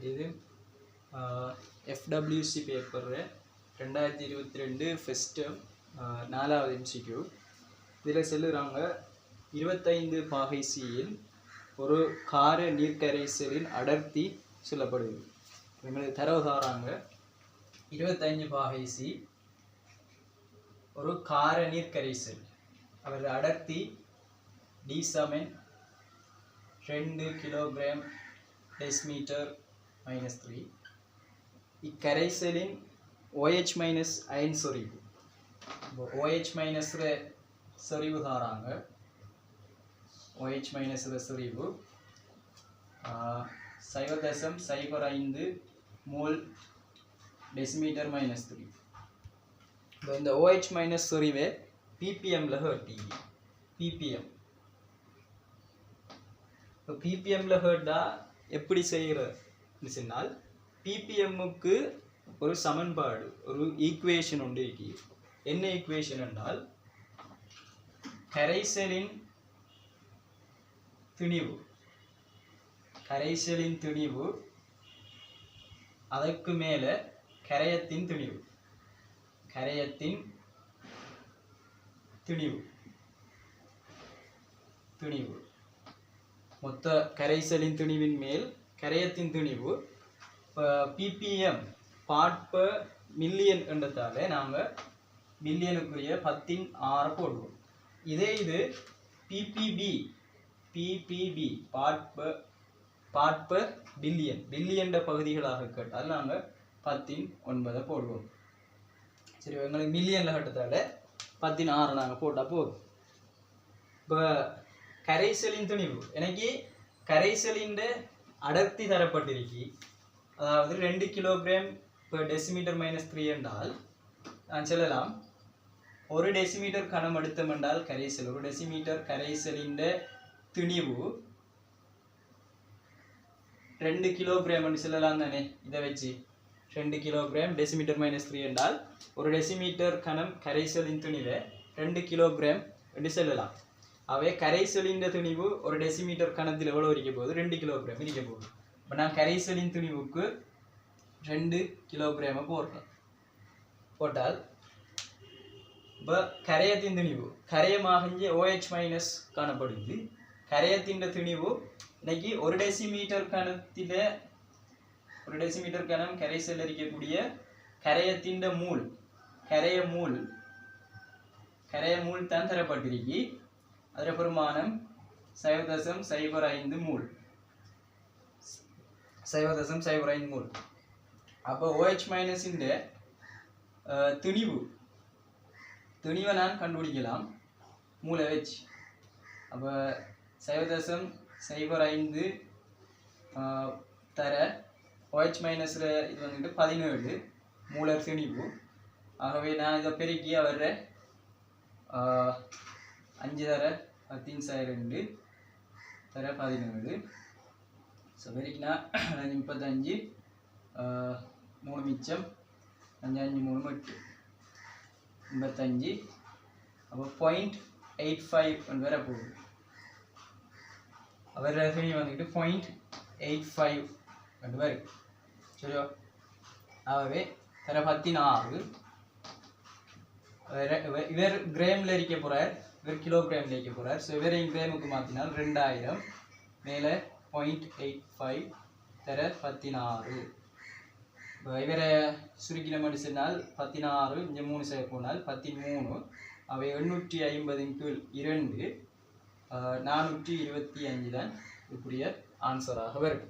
இது FWC paper 2022 first term 4வது MCQ. இதில் சொல்லுறாங்க 25 பாகை சியில் ஒரு கார நீர்க்கரைசலின் அடர்த்தி சொல்லப்படுது. எங்களுக்கு தரவு தாராங்க 25 பாகை சி ஒரு கார நீர்க்கரைசல் அவர் அடர்த்தி D சமன் 2 கிலோகிராம் டெசிமீட்டர் -3. இக்கரைசலின் OH மைனஸ் அயன் சொறிவு. OH மைனஸ் சொறிவு தாராங்க. OH மைனஸ் சொறிவு 0.05 மோல் டெசிமீட்டர் -3. இந்த OH மைனஸ் சொறிவை ppmல ஹர்ட்டி. ppm ppmல ஹர்ட்டா எப்படி செய்யறது சொன்னால் ppmக்கு ஒரு சமன்பாடு ஒரு ஈக்குவேஷன் ஒன்று இருக்கு. என்ன ஈக்குவேஷன் என்றால் கரைசலின் திணிவு அதற்கு மேல கரையத்தின் திணிவு மொத்த கரைசலின் திணிவின் மேல் கரையத்தின் திணிவு ppm பார்ட் பர் மில்லியன் என்றதால நாங்கள் மில்லியனுக்குரிய 10⁻⁶ போடுவோம். இதே இது ppb பார்ட் பர் பில்லியன் பகுதிகளாக கேட்டால் நாங்கள் 10⁻⁹ போடுவோம். சரி, எங்களுக்கு மில்லியனில் கட்டத்தால 10⁻⁶ நாங்கள் போட்டால் போதும். இப்போ கரைசலின் திணிவு எனக்கு கரைசலின் அடர்த்தி தரப்பட்டிருக்கு. அதாவது 2 கிலோகிராம் per டெசிமீட்டர் -3 என்றால் நான் சொல்லலாம் 1 டெசிமீட்டர் கனம் எடுத்தோம் என்றால் கரைசல் 1 டெசிமீட்டர் கரைசலின் திணிவு 2 கிலோகிராம் என்று சொல்லலாம் தானே. இதை வச்சு 2 கிலோகிராம் டெசிமீட்டர் -3 என்றால் 1 டெசிமீட்டர் கனம் கரைசலின் திணிவை 2 கிலோகிராம் என்று சொல்லலாம். அவை கரைசலின் திணிவு 1 டெசிமீட்டர் கணத்தில் எவ்வளோ இருக்க போகுது? 2 கிலோகிராம் இருக்க போகுது. இப்போ நான் கரைசலின் திணிவுக்கு 2 கிலோகிராமை போட்டால் இப்போ கரையத்தின் திணிவு கரையமாக OH மைனஸ் காணப்படுது. கரையத்தின் திணிவு இன்னைக்கு 1 டெசிமீட்டர் கணம் கரைசல் இருக்கக்கூடிய கரையத்தின் மூல் தான் தரப்பட்டிருக்கு. அதோட பெருமானம் 0.05 மூல். 0.05 மூல். அப்போ OH மைனஸ் இந்த திணிவை நான் கண்டுபிடிக்கலாம் மூளை வச்சு. அப்போ 0.05 தர OH மைனஸில் இது வந்துட்டு 17 மூலர் திணிவு. ஆகவே நான் இதை பெருக்கி அவர 5 தர 10⁻²2 தர 17. ஸோ பெருக்கினா 35 3 மிச்சம் 5 5 3 8 85. அப்போ 0.85 வர போகுது. அவர் திணி வந்துட்டு 0.85 வரும். சரியோ? ஆகவே தர 16. இவர் கிராமில் இருக்க போகிறார், இவர் கிலோகிராமில் இருக்க போகிறார். ஸோ இவரையும் கிராமுக்கு மாற்றினால் 2000 மேலே 0.85 தர 16. இவரை சுருக்கின மட்டும் சொன்னால் 16 இங்கே 3 சேர்க்க போனால் 13. அவை 850 × 2 425 தான் இப்படிய ஆன்சராக வரும்.